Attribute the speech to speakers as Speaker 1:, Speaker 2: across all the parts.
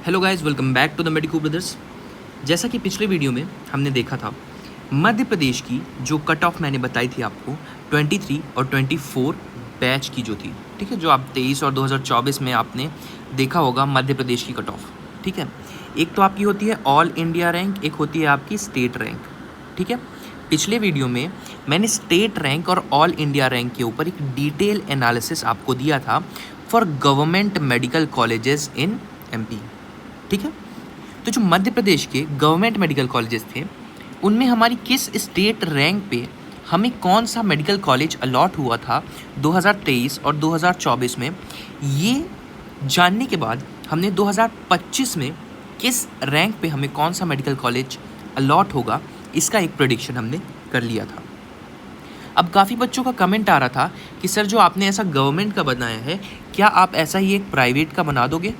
Speaker 1: Hello guys, welcome back to the Medico Brothers. जैसा कि पिछले वीडियो में हमने देखा था, मध्य प्रदेश की जो कट ऑफ मैंने बताई थी आपको 23 और 24 बैच की जो थी, ठीक है, जो आप 23 और 2024 में आपने देखा होगा मध्य प्रदेश की कट ऑफ, ठीक है। एक तो आपकी होती है ऑल इंडिया रैंक, एक होती है आपकी स्टेट रैंक, ठीक है। पिछले वीडियो में मैंने स्टेट रैंक और ऑल इंडिया रैंक के ऊपर एक डिटेल एनालिसिस आपको दिया था for government medical colleges in MP, ठीक है। तो जो मध्य प्रदेश के गवर्नमेंट मेडिकल कॉलेजेस थे, उनमें हमारी किस स्टेट रैंक पे हमें कौन सा मेडिकल कॉलेज अलॉट हुआ था 2023 और 2024 में, ये जानने के बाद हमने 2025 में किस रैंक पे हमें कौन सा मेडिकल कॉलेज अलॉट होगा, इसका एक प्रेडिक्शन हमने कर लिया था। अब काफ़ी बच्चों का कमेंट आ रहा था कि सर, जो आपने ऐसा गवर्नमेंट का बनाया है, क्या आप ऐसा ही एक प्राइवेट का बना दोगे?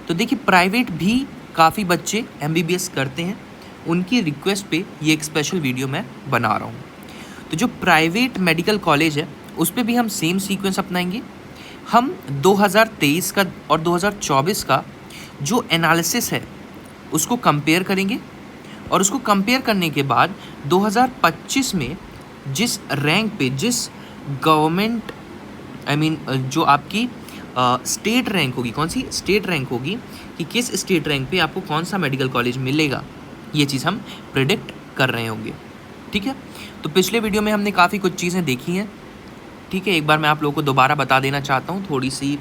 Speaker 1: तो देखिए, प्राइवेट भी काफ़ी बच्चे एमबीबीएस करते हैं, उनकी रिक्वेस्ट पे ये एक स्पेशल वीडियो मैं बना रहा हूँ। तो जो प्राइवेट मेडिकल कॉलेज है, उस पर भी हम सेम सीक्वेंस अपनाएंगे। हम 2023 का और 2024 का जो एनालिसिस है उसको कंपेयर करेंगे, और उसको कंपेयर करने के बाद 2025 में जिस रैंक पे, जिस गवर्नमेंट जो आपकी स्टेट रैंक होगी, कौन सी स्टेट रैंक होगी, कि किस स्टेट रैंक पे आपको कौन सा मेडिकल कॉलेज मिलेगा, ये चीज़ हम प्रिडिक्ट कर रहे होंगे, ठीक है। तो पिछले वीडियो में हमने काफ़ी कुछ चीज़ें देखी हैं, ठीक है। एक बार मैं आप लोगों को दोबारा बता देना चाहता हूँ, थोड़ी सी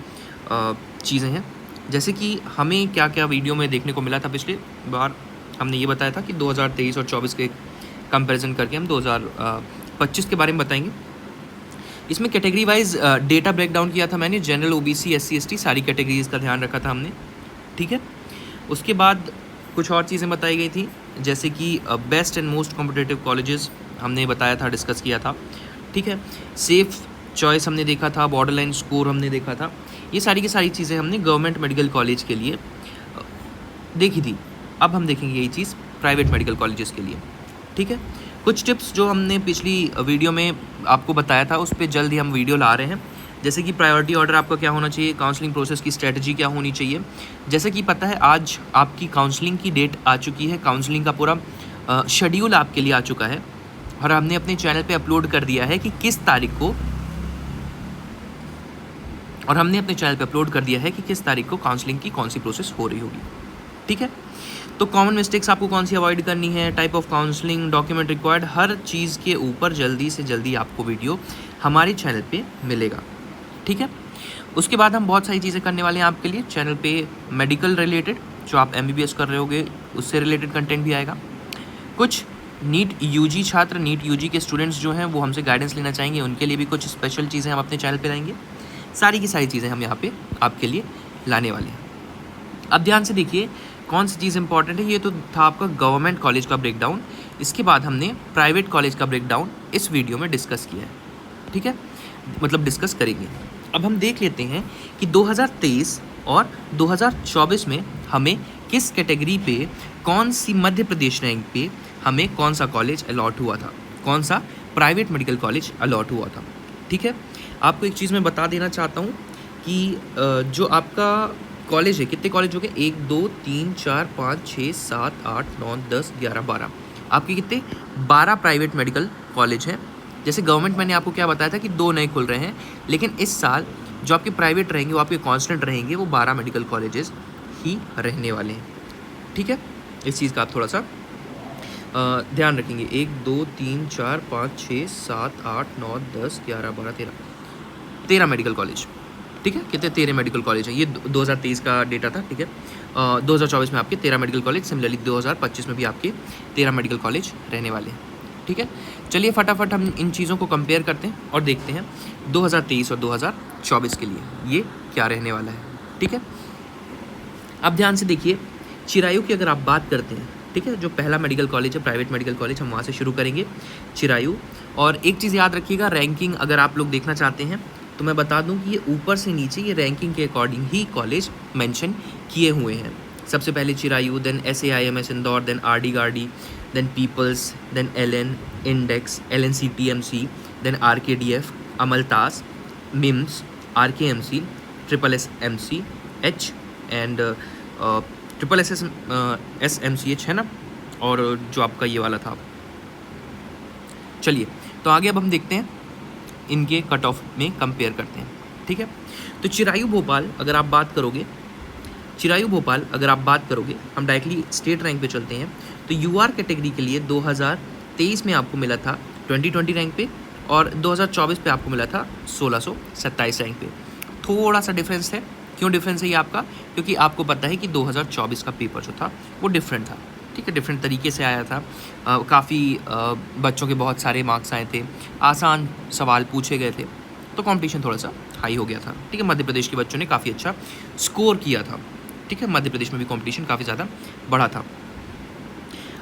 Speaker 1: चीज़ें हैं, जैसे कि हमें क्या क्या वीडियो में देखने को मिला था। पिछले बार हमने ये बताया था कि 2023 और 24 के कंपैरिजन करके हम 2025 के बारे में बताएंगे। इसमें कैटेगरी वाइज डेटा ब्रेकडाउन किया था मैंने, जनरल, ओबीसी, एससी, एसटी, सारी कैटेगरीज का ध्यान रखा था हमने, ठीक है। उसके बाद कुछ और चीज़ें बताई गई थी, जैसे कि best and most competitive colleges हमने बताया था, डिस्कस किया था, ठीक है। सेफ चॉइस हमने देखा था, बॉर्डर लाइन स्कोर हमने देखा था। ये सारी की सारी चीज़ें हमने गवर्नमेंट मेडिकल कॉलेज के लिए देखी थी। अब हम देखेंगे यही चीज़ प्राइवेट मेडिकल कॉलेजेस के लिए, ठीक है। कुछ टिप्स जो हमने पिछली वीडियो में आपको बताया था, उस पर जल्द ही हम वीडियो ला रहे हैं। जैसे कि प्रायोरिटी ऑर्डर आपका क्या होना चाहिए, काउंसलिंग प्रोसेस की स्ट्रेटजी क्या होनी चाहिए। जैसे कि पता है, आज आपकी काउंसलिंग की डेट आ चुकी है, काउंसलिंग का पूरा शेड्यूल आपके लिए आ चुका है, और हमने अपने चैनल पे अपलोड कर दिया है कि किस तारीख को, और हमने अपने चैनल पे अपलोड कर दिया है कि किस तारीख को काउंसलिंग की कौन सी प्रोसेस हो रही होगी, ठीक है। तो कॉमन मिस्टेक्स आपको कौन सी अवॉइड करनी है, type of counselling, document required, हर चीज़ के ऊपर जल्दी से जल्दी आपको वीडियो हमारे चैनल पे मिलेगा, ठीक है। उसके बाद हम बहुत सारी चीज़ें करने वाले हैं आपके लिए चैनल पे, मेडिकल रिलेटेड, जो आप एमबीबीएस कर रहे होगे उससे रिलेटेड कंटेंट भी आएगा। कुछ नीट यूजी छात्र, नीट यूजी के स्टूडेंट्स जो हैं वो हमसे गाइडेंस लेना चाहेंगे, उनके लिए भी कुछ स्पेशल चीज़ें हम अपने चैनल पर लाएंगे। सारी की सारी चीज़ें हम यहाँ पे आपके लिए लाने वाले हैं। अब ध्यान से देखिए कौन सी चीज़ इंपॉर्टेंट है। ये तो था आपका गवर्नमेंट कॉलेज का ब्रेकडाउन। इसके बाद हमने प्राइवेट कॉलेज का ब्रेकडाउन इस वीडियो में डिस्कस किया है, ठीक है, मतलब डिस्कस करेंगे। अब हम देख लेते हैं कि 2023 और 2024 में हमें किस कैटेगरी पे, कौन सी मध्य प्रदेश रैंक पे हमें कौन सा कॉलेज अलॉट हुआ था, कौन सा प्राइवेट मेडिकल कॉलेज अलॉट हुआ था, ठीक है। आपको एक चीज़ मैं बता देना चाहता हूँ कि जो आपका कॉलेज है, कितने कॉलेज हो गए, 1 2 3 4 5 6 7 8 9 10 11 12, आपके कितने 12 प्राइवेट मेडिकल कॉलेज हैं। जैसे गवर्नमेंट, मैंने आपको क्या बताया था कि 2 नए खुल रहे हैं, लेकिन इस साल जो आपके प्राइवेट रहेंगे वो आपके कांस्टेंट रहेंगे, वो 12 मेडिकल कॉलेजेस ही रहने वाले हैं, ठीक है। इस चीज़ का आप थोड़ा सा ध्यान रखेंगे। 1 2 3 4 5 6 7 8 9 10 11 12 13 मेडिकल कॉलेज, ठीक है। कितने 13 मेडिकल कॉलेज हैं। ये 2023 का डेटा था, ठीक है। 2024 में आपके 13 मेडिकल कॉलेज, सिमिलरली 2025 में भी आपके 13 मेडिकल कॉलेज रहने वाले हैं, ठीक है। चलिए फटाफट हम इन चीज़ों को कंपेयर करते हैं और देखते हैं 2023 और 2024 के लिए ये क्या रहने वाला है, ठीक है। अब ध्यान से देखिए, चिरायू की अगर आप बात करते हैं, ठीक है, जो पहला मेडिकल कॉलेज है, प्राइवेट मेडिकल कॉलेज, हम वहाँ से शुरू करेंगे, चिरायू। और एक चीज़ याद रखिएगा, रैंकिंग अगर आप लोग देखना चाहते हैं तो मैं बता दूं कि ये ऊपर से नीचे ये रैंकिंग के अकॉर्डिंग ही कॉलेज मेंशन किए हुए हैं। सबसे पहले Chirayu, then SAIMS Indore, then RD Gardi, then People's, then LN Index, LNCTMC, then RKDF, Amaltas, MIMS, RKMC, SSSMC, H and triple SMCH है ना, और जो आपका ये वाला था। चलिए तो आगे अब हम देखते हैं, इनके कट ऑफ में कंपेयर करते हैं, ठीक है। तो चिरायु भोपाल अगर आप बात करोगे, हम डायरेक्टली स्टेट रैंक पे चलते हैं। तो UR कैटेगरी के लिए 2023 में आपको मिला था 2020 रैंक पे, और 2024 पे आपको मिला था 1627 रैंक पे। थोड़ा सा डिफरेंस है। क्यों डिफरेंस है ये आपका? क्योंकि आपको पता है कि 2024 का पेपर जो था वो डिफरेंट था, ठीक है, डिफरेंट तरीके से आया था। काफ़ी बच्चों के बहुत सारे मार्क्स आए थे, आसान सवाल पूछे गए थे, तो कंपटीशन थोड़ा सा हाई हो गया था, ठीक है। मध्य प्रदेश के बच्चों ने काफ़ी अच्छा स्कोर किया था, ठीक है। मध्य प्रदेश में भी कंपटीशन काफ़ी ज़्यादा बढ़ा था।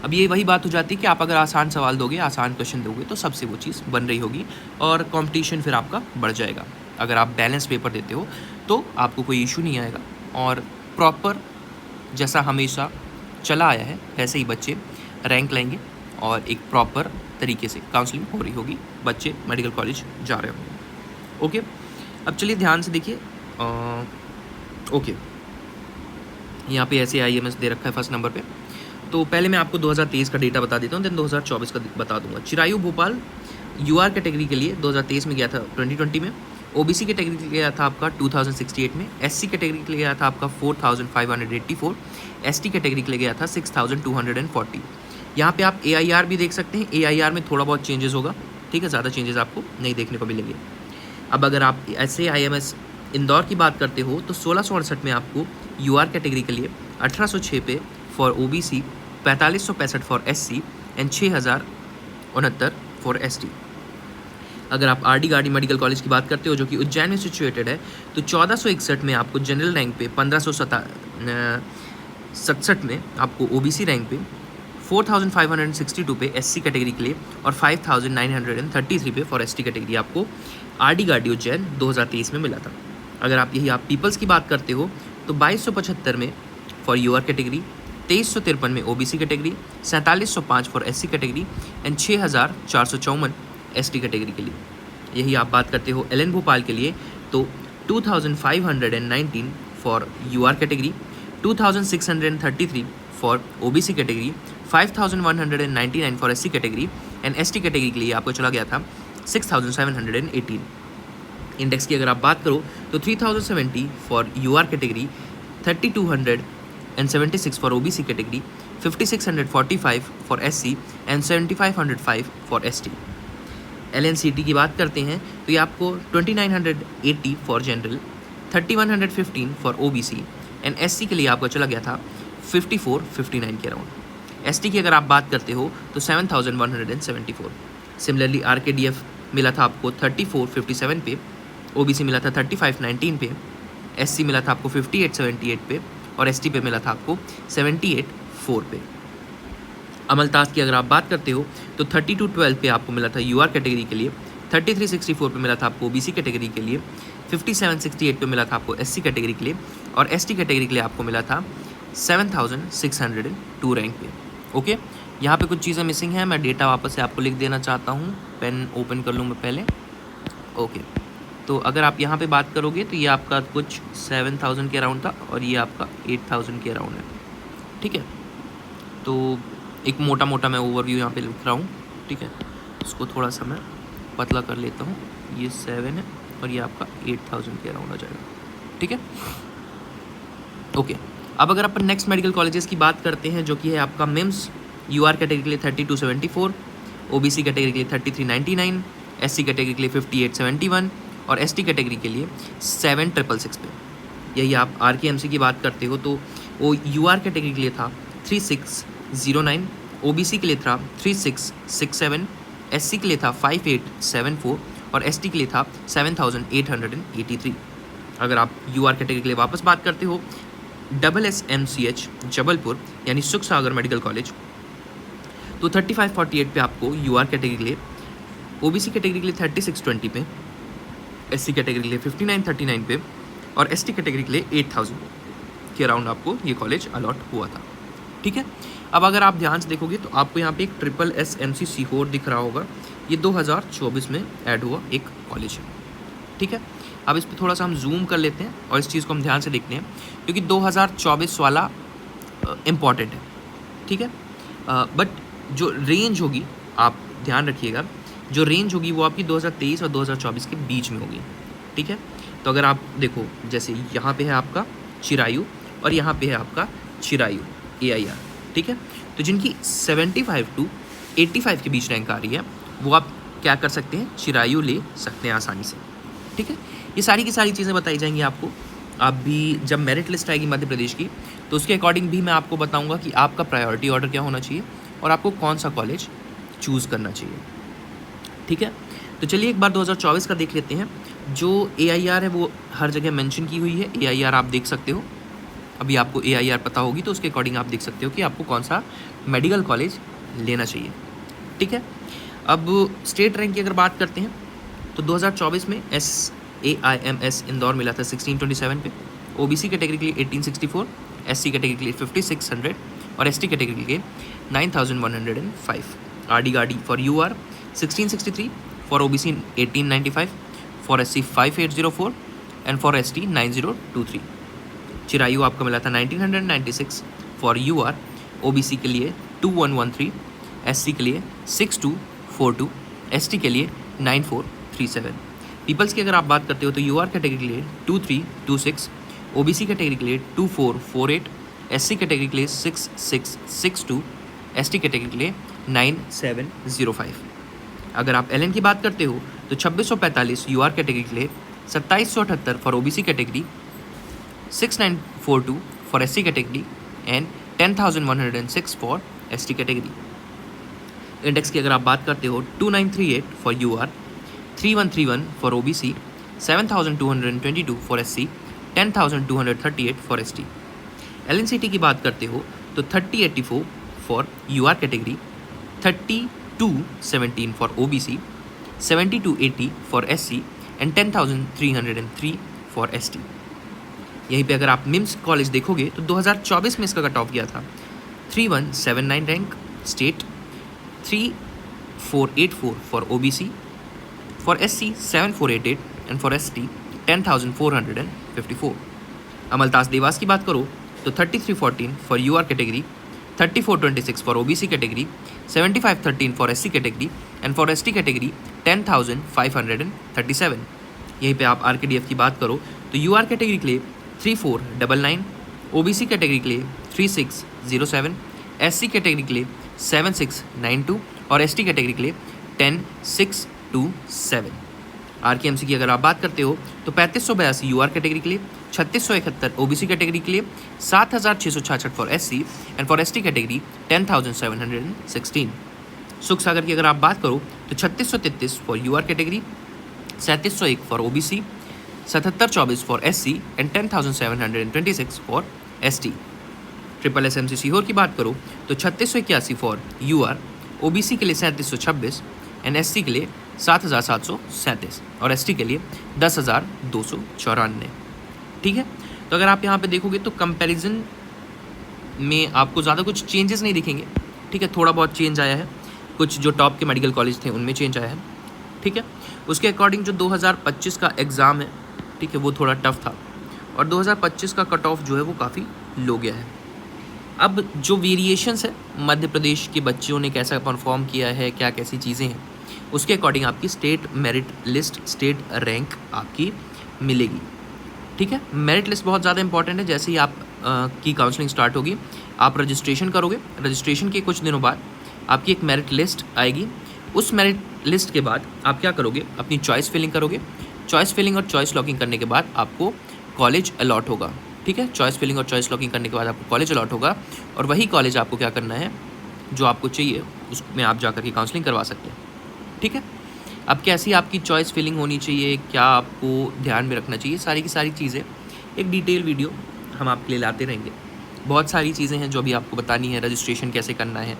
Speaker 1: अब ये वही बात हो जाती है कि आप अगर आसान सवाल दोगे, आसान क्वेश्चन दोगे, तो सबसे वो चीज़ बन रही होगी और कंपटीशन फिर आपका बढ़ जाएगा। अगर आप बैलेंस पेपर देते हो तो आपको कोई इशू नहीं आएगा, और प्रॉपर जैसा हमेशा चला आया है वैसे ही बच्चे रैंक लेंगे, और एक प्रॉपर तरीके से काउंसलिंग हो रही होगी, बच्चे मेडिकल कॉलेज जा रहे होंगे। ओके, अब चलिए ध्यान से देखिए। ओके, यहाँ पे ऐसे IMS दे रखा है फर्स्ट नंबर पे। तो पहले मैं आपको 2023 का डेटा बता देता हूँ, देन 2024 का बता दूंगा। चिरायु भोपाल UR कैटेगरी के लिए 2023 में गया था 2020 में, OBC कैटेगरी के लिए गया था आपका 2068 में, SC कैटेगरी के लिए गया था आपका 4584, ST कैटेगरी के लिए गया था 6240। यहाँ पे आप AIR भी देख सकते हैं, AIR में थोड़ा बहुत चेंजेस होगा, ठीक है, ज़्यादा चेंजेस आपको नहीं देखने को मिलेंगे। अब अगर आप ऐसे IMS इंदौर की बात करते हो तो 1668 में आपको UR कैटेगरी के लिए 1806 पे for OBC, 4565 for SC and 6069 for ST। अगर आप RD गार्डी मेडिकल कॉलेज की बात करते हो जो कि उज्जैन में सिचुएटेड है, तो 1461 में आपको जनरल रैंक पे, 1567 में आपको OBC रैंक पे, 4562 पे SC कैटेगरी के लिए, और 5933 पे फॉर ST कैटेगरी आपको RD गार्डी उज्जैन 2023 में मिला था। अगर आप पीपल्स की बात करते हो तो 2275 में फॉर UR कैटेगरी, 2353 में OBC category, 4705 for SC category and 6454 ST category के लिए। यही आप बात करते हो LN भोपाल के लिए तो 2519 for UR category, 2633 for OBC category, 5199 for SC category and ST category के लिए आपको चला गया था 6718। इंडेक्स की अगर आप बात करो तो 3070 for UR category, 3276 for OBC category, 5645 for SC and 7505 for ST। LNCT की बात करते हैं तो ये आपको 2980 for general, 3115 for OBC and SC के लिए आपको चला गया था 5459 के अराउंड। ST की अगर आप बात करते हो तो 7174। सिमिलरली RKDF मिला था आपको 3457 पे, OBC मिला था 3519 पे, SC मिला था आपको 5878 पे, और ST पे मिला था आपको 784 पे। अमलताज की अगर आप बात करते हो तो 3212 पे आपको मिला था UR कैटेगरी के लिए, 3364 पे मिला था आपको OBC कैटेगरी के लिए, 5768 पे मिला था आपको SC कैटेगरी के लिए, और ST कैटेगरी के लिए आपको मिला था 7602 रैंक पे। ओके, यहाँ पे कुछ चीज़ें मिसिंग हैं, मैं डेटा वापस से आपको लिख देना चाहता हूँ, पेन ओपन कर लूँ मैं पहले। ओके, तो अगर आप यहाँ पे बात करोगे तो ये आपका कुछ 7000 के अराउंड था, और ये आपका 8000 के अराउंड है, ठीक है। तो एक मोटा मोटा मैं ओवरव्यू यहाँ पे लिख रहा हूँ, ठीक है। इसको थोड़ा सा मैं पतला कर लेता हूँ, ये 7 है और ये आपका 8000 के अराउंड आ जाएगा, ठीक है। ओके, अब अगर अपन नेक्स्ट मेडिकल कॉलेजेस की बात करते हैं जो कि है आपका मिम्स, UR कैटेगरी के लिए 3274, OBC कैटेगरी के लिए 3399, SC कैटेगरी के लिए 5871 और ST कैटेगरी के लिए 7666 पे। यही आप RKMC की बात करते हो तो वो UR कैटेगरी के लिए था 3609, OBC के लिए था 3667, SC के लिए था 5874 और ST के लिए था 7883। अगर आप UR कैटेगरी के लिए वापस बात करते हो, SSMCH जबलपुर यानी सुख सागर मेडिकल कॉलेज, तो 3548 पे आपको UR कैटेगरी के लिए, OBC कैटेगरी के लिए 3620 पे, SC कैटेगरी के लिए 5939 पे और ST कैटेगरी के लिए 8000 के अराउंड आपको ये कॉलेज अलॉट हुआ था, ठीक है। अब अगर आप ध्यान से देखोगे तो आपको यहाँ पे एक SSMC सीहोर दिख रहा होगा, ये 2024 में ऐड हुआ एक कॉलेज है, ठीक है। अब इस पर थोड़ा सा हम जूम कर लेते हैं और इस चीज़ को हम ध्यान से देखते हैं, क्योंकि 2024 वाला इम्पॉर्टेंट है, ठीक है। बट जो रेंज होगी, आप ध्यान रखिएगा, जो रेंज होगी वो आपकी 2023 और 2024 के बीच में होगी, ठीक है। तो अगर आप देखो, जैसे यहाँ पे है आपका चिरायु और यहाँ पे है आपका चिरायु AIR, ठीक है। तो जिनकी 75 to 85 के बीच रैंक आ रही है, वो आप क्या कर सकते हैं, चिरायु ले सकते हैं आसानी से, ठीक है। ये सारी की सारी चीज़ें बताई जाएंगी आपको। आप भी जब मेरिट लिस्ट आएगी मध्य प्रदेश की, तो उसके अकॉर्डिंग भी मैं आपको बताऊंगा कि आपका प्रायोरिटी ऑर्डर क्या होना चाहिए और आपको कौन सा कॉलेज चूज़ करना चाहिए, ठीक है। तो चलिए एक बार 2024 का देख लेते हैं। जो AIR है वो हर जगह मेंशन की हुई है, AIR आप देख सकते हो। अभी आपको AIR पता होगी तो उसके अकॉर्डिंग आप देख सकते हो कि आपको कौन सा मेडिकल कॉलेज लेना चाहिए, ठीक है। अब स्टेट रैंक की अगर बात करते हैं तो 2024 में SAIMS इंदौर मिला था 1627 पे, OBC कैटेगरी के लिए 1864, SC कैटेगरी के लिए 5600 और ST कैटेगरी के लिए 9105। RD गाड़ी for UR 1663, for OBC 1895, for SC 5804 and for ST 9023। Chirayu आपका मिला था 1996 फॉर UR, OBC के लिए 2113, SC के लिए 6242, ST के लिए 9437। पीपल्स की अगर आप बात करते हो तो UR कैटेगरी के लिए 2326, OBC कैटेगरी के लिए 2448, SC कैटेगरी के लिए 6662, ST कैटेगरी के लिए 9705। अगर आप LN की बात करते हो तो 2645 UR कैटेगरी के लिए, 2778 for OBC category, 6942 for SC category and 10106 for ST category. Index की अगर आप बात करते हो 2938 for UR, 3131 for OBC, 7222 for SC, 10238 for ST। LNCT की बात करते हो तो 3084 for UR category, 3217 for OBC, 7280 for SC and 10303 for ST। यहीं पे अगर आप मिम्स कॉलेज देखोगे तो 2024 में इसका कट ऑफ गया था 3179 rank state, 3484 for OBC, for SC 7488 and for ST 10454। अमलतास देवास की बात करो तो 3314 for UR category, 3426 for OBC category, 7513 for SC category and for ST category 10537। यहीं पे आप RKDF की बात करो तो UR कैटेगरी के लिए 3499, OBC कैटेगरी के लिए 3607, SC कैटेगरी के लिए 7692 और ST कैटेगरी के लिए 10627। RKMC की अगर आप बात करते हो तो 3582 UR कैटेगरी के लिए, 3671 OBC कैटेगरी के लिए, 7666 for SC and for ST category 10716। सुख सागर की अगर आप बात करो तो 3633 for UR category, 3701 for OBC, 7724 for SC and 10726 for ST। Triple SMC Sehore की बात करो तो 3681 फॉर UR, OBC के लिए 3726 एंड SC के लिए 7737 और ST के लिए 10294। ठीक है, तो अगर आप यहाँ पे देखोगे तो कंपैरिजन में आपको ज़्यादा कुछ चेंजेस नहीं दिखेंगे। ठीक है, थोड़ा बहुत चेंज आया है, कुछ जो टॉप के मेडिकल कॉलेज थे उनमें चेंज आया है। ठीक है, उसके अकॉर्डिंग जो 2025 का एग्ज़ाम है, ठीक है, वो थोड़ा टफ था और 2025 का कट ऑफ जो है वो काफ़ी लो गया है। अब जो वेरिएशंस है मध्य प्रदेश के बच्चों ने कैसा परफॉर्म किया है, क्या कैसी चीज़ें हैं, उसके अकॉर्डिंग आपकी state merit list, state rank आपकी मिलेगी। ठीक है, मेरिट लिस्ट बहुत ज़्यादा इंपॉर्टेंट है। जैसे ही आप की काउंसलिंग स्टार्ट होगी, आप रजिस्ट्रेशन करोगे, रजिस्ट्रेशन के कुछ दिनों बाद आपकी एक मेरिट लिस्ट आएगी। उस मेरिट लिस्ट के बाद आप क्या करोगे, अपनी चॉइस फिलिंग करोगे। चॉइस फिलिंग और चॉइस लॉकिंग करने के बाद आपको कॉलेज अलॉट होगा। ठीक है, चॉइस फिलिंग और चॉइस लॉकिंग करने के बाद आपको कॉलेज अलॉट होगा और वही कॉलेज आपको क्या करना है, जो आपको चाहिए उसमें आप जाकर के काउंसलिंग करवा सकते हैं। ठीक है, अब कैसी आपकी चॉइस फिलिंग होनी चाहिए, क्या आपको ध्यान में रखना चाहिए, सारी की सारी चीज़ें एक डिटेल वीडियो हम आपके लिए लाते रहेंगे। बहुत सारी चीज़ें हैं जो अभी आपको बतानी है, रजिस्ट्रेशन कैसे करना है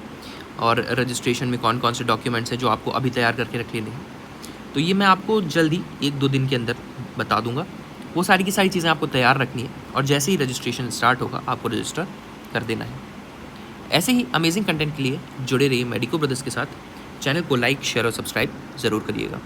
Speaker 1: और रजिस्ट्रेशन में कौन कौन से डॉक्यूमेंट्स हैं जो आपको अभी तैयार करके रख लेने हैं। तो ये मैं आपको जल्दी 1-2 दिन के अंदर बता दूंगा। वो सारी की सारी चीज़ें आपको तैयार रखनी है और जैसे ही रजिस्ट्रेशन स्टार्ट होगा आपको रजिस्टर कर देना है। ऐसे ही अमेजिंग कंटेंट के लिए जुड़े रहिए मेडिको ब्रदर्स के साथ। चैनल को लाइक, शेयर और सब्सक्राइब ज़रूर करिएगा।